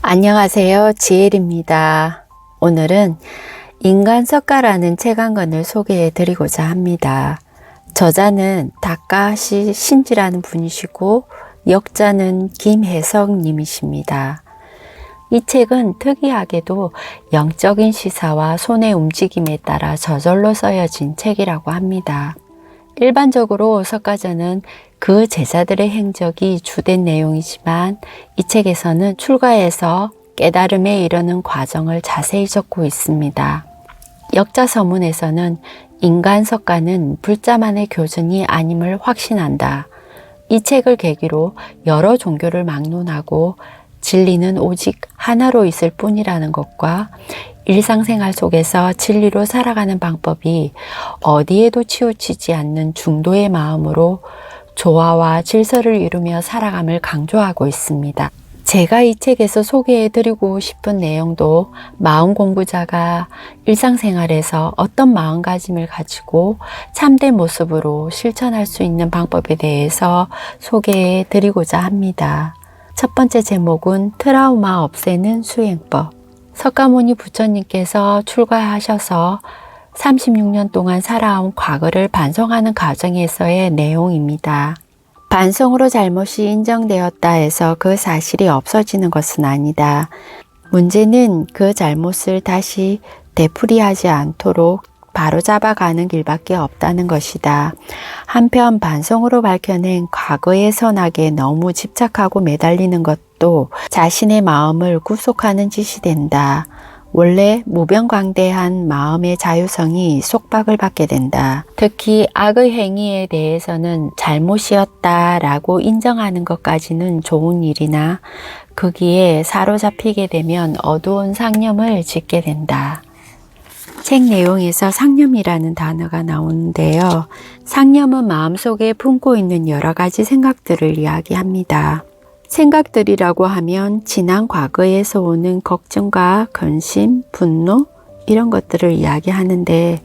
안녕하세요. 지엘입니다. 오늘은 인간석가라는 책 한 권을 소개해 드리고자 합니다. 저자는 다카하시 신지라는 분이시고 역자는 김혜석 님이십니다. 이 책은 특이하게도 영적인 시사와 손의 움직임에 따라 저절로 써여진 책이라고 합니다. 일반적으로 석가전은 그 제자들의 행적이 주된 내용이지만 이 책에서는 출가해서 깨달음에 이르는 과정을 자세히 적고 있습니다. 역자서문에서는 인간 석가는 불자만의 교준이 아님을 확신한다. 이 책을 계기로 여러 종교를 막론하고 진리는 오직 하나로 있을 뿐이라는 것과 일상생활 속에서 진리로 살아가는 방법이 어디에도 치우치지 않는 중도의 마음으로 조화와 질서를 이루며 살아감을 강조하고 있습니다. 제가 이 책에서 소개해드리고 싶은 내용도 마음 공부자가 일상생활에서 어떤 마음가짐을 가지고 참된 모습으로 실천할 수 있는 방법에 대해서 소개해드리고자 합니다. 첫 번째 제목은 트라우마 없애는 수행법. 석가모니 부처님께서 출가하셔서 36년 동안 살아온 과거를 반성하는 과정에서의 내용입니다. 반성으로 잘못이 인정되었다 해서 그 사실이 없어지는 것은 아니다. 문제는 그 잘못을 다시 되풀이하지 않도록 바로잡아가는 길밖에 없다는 것이다. 한편 반성으로 밝혀낸 과거의 선악에 너무 집착하고 매달리는 것도 자신의 마음을 구속하는 짓이 된다. 원래 무변광대한 마음의 자유성이 속박을 받게 된다. 특히 악의 행위에 대해서는 잘못이었다라고 인정하는 것까지는 좋은 일이나 거기에 사로잡히게 되면 어두운 상념을 짓게 된다. 책 내용에서 상념이라는 단어가 나오는데요. 상념은 마음속에 품고 있는 여러 가지 생각들을 이야기합니다. 생각들이라고 하면 지난 과거에서 오는 걱정과 근심, 분노 이런 것들을 이야기하는데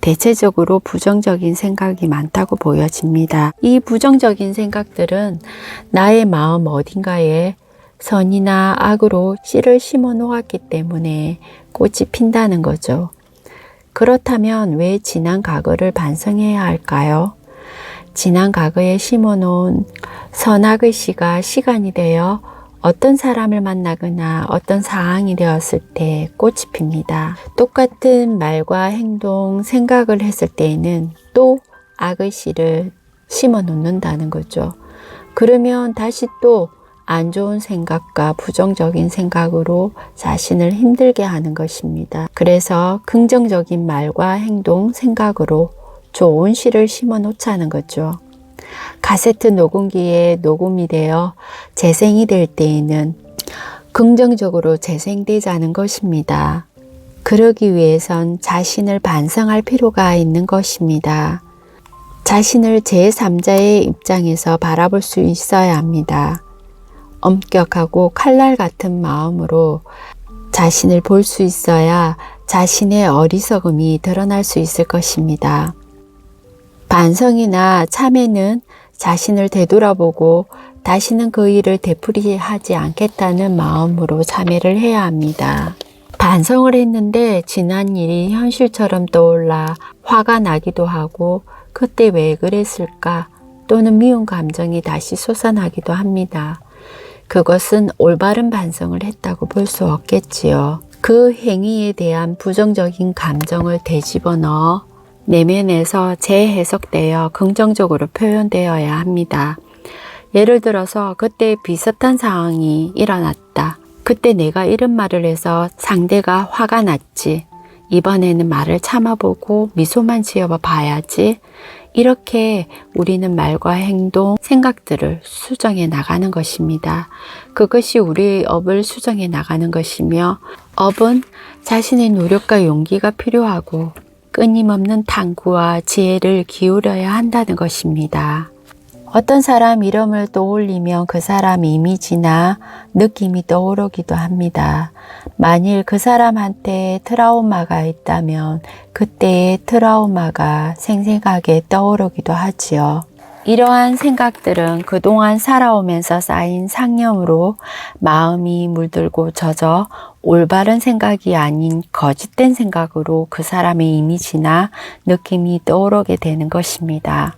대체적으로 부정적인 생각이 많다고 보여집니다. 이 부정적인 생각들은 나의 마음 어딘가에 선이나 악으로 씨를 심어 놓았기 때문에 꽃이 핀다는 거죠. 그렇다면 왜 지난 과거를 반성해야 할까요? 지난 과거에 심어놓은 선악의 씨가 시간이 되어 어떤 사람을 만나거나 어떤 상황이 되었을 때 꽃이 핍니다. 똑같은 말과 행동, 생각을 했을 때에는 또 악의 씨를 심어 놓는다는 거죠. 그러면 다시 또 안 좋은 생각과 부정적인 생각으로 자신을 힘들게 하는 것입니다. 그래서 긍정적인 말과 행동, 생각으로 좋은 시를 심어 놓자는 거죠. 카세트 녹음기에 녹음이 되어 재생이 될 때에는 긍정적으로 재생되자는 것입니다. 그러기 위해선 자신을 반성할 필요가 있는 것입니다. 자신을 제3자의 입장에서 바라볼 수 있어야 합니다. 엄격하고 칼날 같은 마음으로 자신을 볼 수 있어야 자신의 어리석음이 드러날 수 있을 것입니다. 반성이나 참회는 자신을 되돌아보고 다시는 그 일을 되풀이하지 않겠다는 마음으로 참회를 해야 합니다. 반성을 했는데 지난 일이 현실처럼 떠올라 화가 나기도 하고 그때 왜 그랬을까 또는 미운 감정이 다시 솟아나기도 합니다. 그것은 올바른 반성을 했다고 볼 수 없겠지요. 그 행위에 대한 부정적인 감정을 되집어 넣어 내면에서 재해석되어 긍정적으로 표현되어야 합니다. 예를 들어서 그때 비슷한 상황이 일어났다. 그때 내가 이런 말을 해서 상대가 화가 났지. 이번에는 말을 참아보고 미소만 지어봐 봐야지. 이렇게 우리는 말과 행동, 생각들을 수정해 나가는 것입니다. 그것이 우리의 업을 수정해 나가는 것이며 업은 자신의 노력과 용기가 필요하고 끊임없는 탐구와 지혜를 기울여야 한다는 것입니다. 어떤 사람 이름을 떠올리면 그 사람 이미지나 느낌이 떠오르기도 합니다. 만일 그 사람한테 트라우마가 있다면 그때의 트라우마가 생생하게 떠오르기도 하지요. 이러한 생각들은 그동안 살아오면서 쌓인 상념으로 마음이 물들고 젖어 올바른 생각이 아닌 거짓된 생각으로 그 사람의 이미지나 느낌이 떠오르게 되는 것입니다.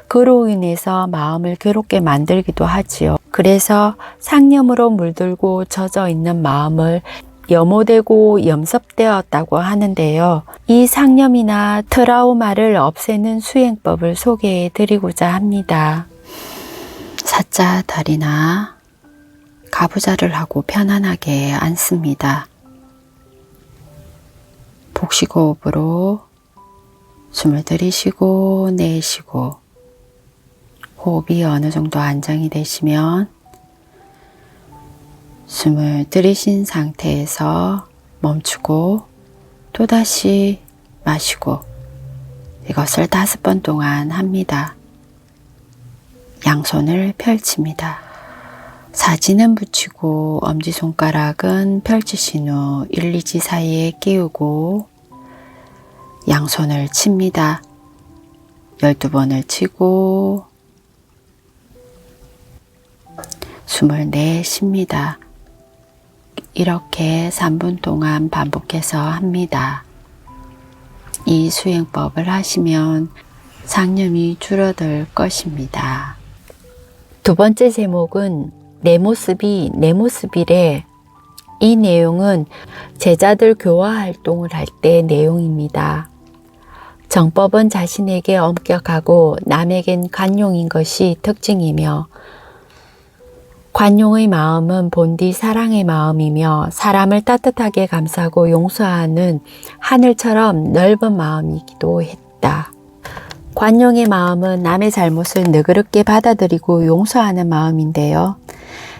그로 인해서 마음을 괴롭게 만들기도 하지요. 그래서 상념으로 물들고 젖어 있는 마음을 염호되고 염습되었다고 하는데요. 이 상념이나 트라우마를 없애는 수행법을 소개해 드리고자 합니다. 사자 다리나 가부좌를 하고 편안하게 앉습니다. 복식호흡으로 숨을 들이쉬고 내쉬고, 호흡이 어느 정도 안정이 되시면 숨을 들이신 상태에서 멈추고 또다시 마시고, 이것을 5번 동안 합니다. 양손을 펼칩니다. 사지는 붙이고 엄지손가락은 펼치신 후 1, 2지 사이에 끼우고 양손을 칩니다. 12번을 치고 숨을 내쉽니다. 이렇게 3분 동안 반복해서 합니다. 이 수행법을 하시면 상념이 줄어들 것입니다. 두 번째 제목은 내 모습이 내 모습이래. 이 내용은 제자들 교화 활동을 할 때 내용입니다. 정법은 자신에게 엄격하고 남에겐 관용인 것이 특징이며, 관용의 마음은 본디 사랑의 마음이며 사람을 따뜻하게 감싸고 용서하는 하늘처럼 넓은 마음이기도 했다. 관용의 마음은 남의 잘못을 너그럽게 받아들이고 용서하는 마음인데요.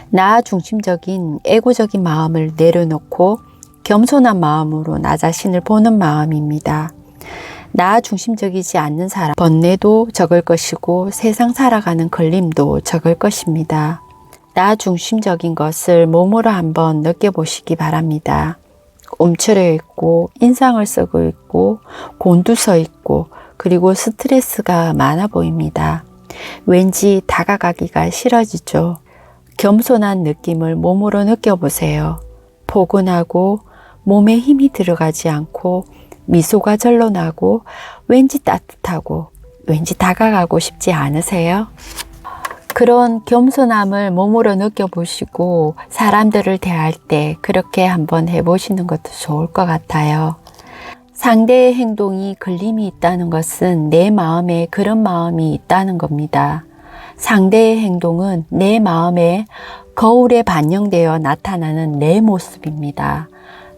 나 중심적인 애고적인 마음을 내려놓고 겸손한 마음으로 나 자신을 보는 마음입니다. 나 중심적이지 않는 사람, 번뇌도 적을 것이고 세상 살아가는 걸림도 적을 것입니다. 나 중심적인 것을 몸으로 한번 느껴보시기 바랍니다. 움츠려 있고 인상을 쓰고 있고 곤두서 있고 그리고 스트레스가 많아 보입니다. 왠지 다가가기가 싫어지죠. 겸손한 느낌을 몸으로 느껴보세요. 포근하고 몸에 힘이 들어가지 않고 미소가 절로 나고 왠지 따뜻하고 왠지 다가가고 싶지 않으세요? 그런 겸손함을 몸으로 느껴보시고 사람들을 대할 때 그렇게 한번 해보시는 것도 좋을 것 같아요. 상대의 행동이 걸림이 있다는 것은 내 마음에 그런 마음이 있다는 겁니다. 상대의 행동은 내 마음에 거울에 반영되어 나타나는 내 모습입니다.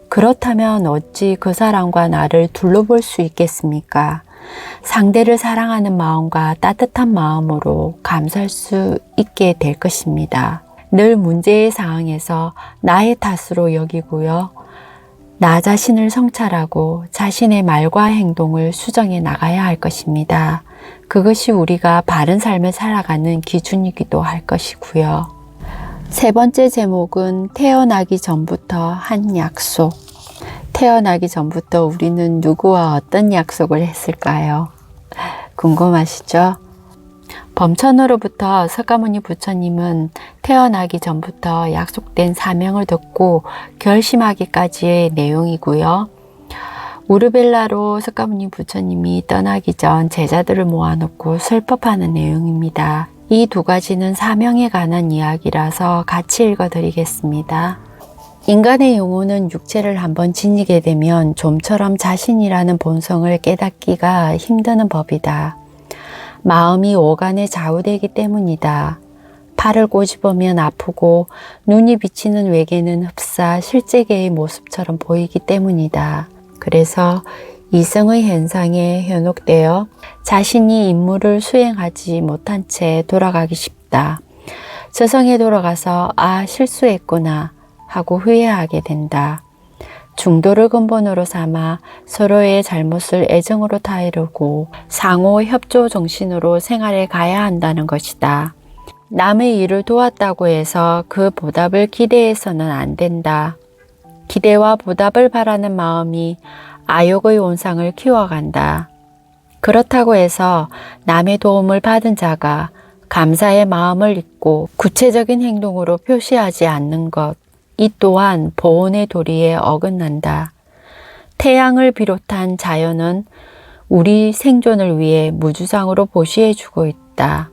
그렇다면 어찌 그 사람과 나를 둘러볼 수 있겠습니까? 상대를 사랑하는 마음과 따뜻한 마음으로 감수할 수 있게 될 것입니다. 늘 문제의 상황에서 나의 탓으로 여기고요. 나 자신을 성찰하고 자신의 말과 행동을 수정해 나가야 할 것입니다. 그것이 우리가 바른 삶을 살아가는 기준이기도 할 것이고요. 세 번째 제목은 태어나기 전부터 한 약속. 태어나기 전부터 우리는 누구와 어떤 약속을 했을까요? 궁금하시죠? 범천으로부터 석가모니 부처님은 태어나기 전부터 약속된 사명을 듣고 결심하기까지의 내용이고요. 우르벨라로 석가모니 부처님이 떠나기 전 제자들을 모아놓고 설법하는 내용입니다. 이 두 가지는 사명에 관한 이야기라서 같이 읽어드리겠습니다. 인간의 영혼은 육체를 한번 지니게 되면 좀처럼 자신이라는 본성을 깨닫기가 힘드는 법이다. 마음이 오간에 좌우되기 때문이다. 팔을 꼬집으면 아프고 눈이 비치는 외계는 흡사 실제계의 모습처럼 보이기 때문이다. 그래서 이성의 현상에 현혹되어 자신이 임무를 수행하지 못한 채 돌아가기 쉽다. 저성에 돌아가서 실수했구나 하고 후회하게 된다. 중도를 근본으로 삼아 서로의 잘못을 애정으로 타이르고 상호 협조 정신으로 생활해 가야 한다는 것이다. 남의 일을 도왔다고 해서 그 보답을 기대해서는 안 된다. 기대와 보답을 바라는 마음이 아욕의 온상을 키워간다. 그렇다고 해서 남의 도움을 받은 자가 감사의 마음을 잊고 구체적인 행동으로 표시하지 않는 것, 이 또한 보온의 도리에 어긋난다. 태양을 비롯한 자연은 우리 생존을 위해 무주상으로 보시해주고 있다.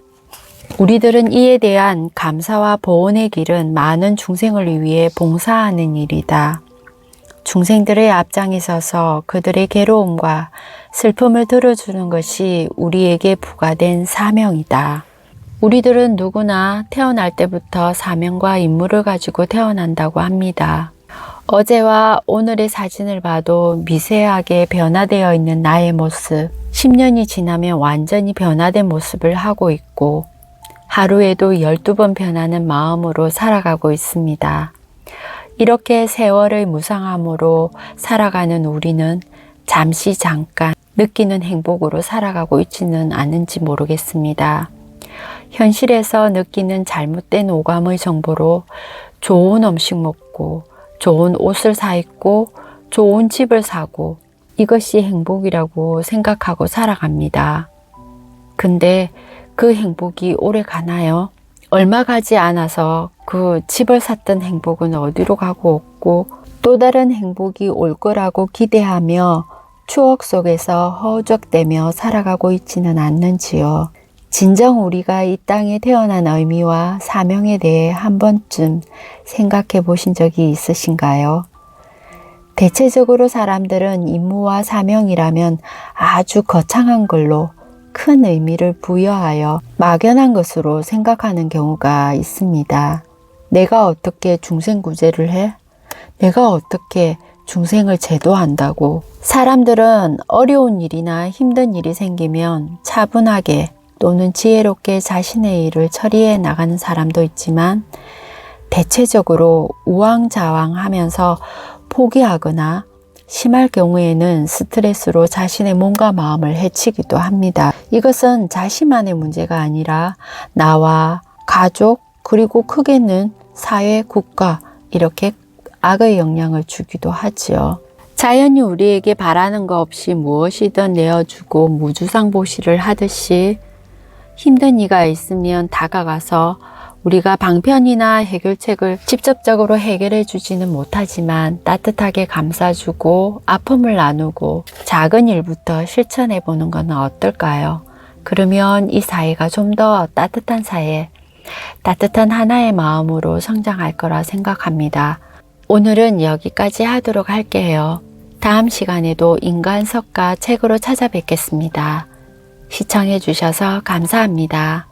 우리들은 이에 대한 감사와 보온의 길은 많은 중생을 위해 봉사하는 일이다. 중생들의 앞장에 서서 그들의 괴로움과 슬픔을 들어주는 것이 우리에게 부과된 사명이다. 우리들은 누구나 태어날 때부터 사명과 임무를 가지고 태어난다고 합니다. 어제와 오늘의 사진을 봐도 미세하게 변화되어 있는 나의 모습, 10년이 지나면 완전히 변화된 모습을 하고 있고 하루에도 12번 변하는 마음으로 살아가고 있습니다. 이렇게 세월의 무상함으로 살아가는 우리는 잠깐 느끼는 행복으로 살아가고 있지는 않은지 모르겠습니다. 현실에서 느끼는 잘못된 오감의 정보로 좋은 음식 먹고 좋은 옷을 사 입고 좋은 집을 사고 이것이 행복이라고 생각하고 살아갑니다. 근데 그 행복이 오래 가나요? 얼마 가지 않아서 그 집을 샀던 행복은 어디로 가고 없고 또 다른 행복이 올 거라고 기대하며 추억 속에서 허우적대며 살아가고 있지는 않는지요. 진정 우리가 이 땅에 태어난 의미와 사명에 대해 한 번쯤 생각해 보신 적이 있으신가요? 대체적으로 사람들은 임무와 사명이라면 아주 거창한 걸로 큰 의미를 부여하여 막연한 것으로 생각하는 경우가 있습니다. 내가 어떻게 중생 구제를 해? 내가 어떻게 중생을 제도한다고? 사람들은 어려운 일이나 힘든 일이 생기면 차분하게 또는 지혜롭게 자신의 일을 처리해 나가는 사람도 있지만 대체적으로 우왕좌왕하면서 포기하거나 심할 경우에는 스트레스로 자신의 몸과 마음을 해치기도 합니다. 이것은 자신만의 문제가 아니라 나와 가족 그리고 크게는 사회, 국가 이렇게 악의 영향을 주기도 하지요. 자연이 우리에게 바라는 것 없이 무엇이든 내어주고 무주상보시를 하듯이 힘든 이가 있으면 다가가서 우리가 방편이나 해결책을 직접적으로 해결해 주지는 못하지만 따뜻하게 감싸주고 아픔을 나누고 작은 일부터 실천해 보는 건 어떨까요? 그러면 이 사회가 좀 더 따뜻한 사회, 따뜻한 하나의 마음으로 성장할 거라 생각합니다. 오늘은 여기까지 하도록 할게요. 다음 시간에도 인간석가 책으로 찾아뵙겠습니다. 시청해 주셔서 감사합니다.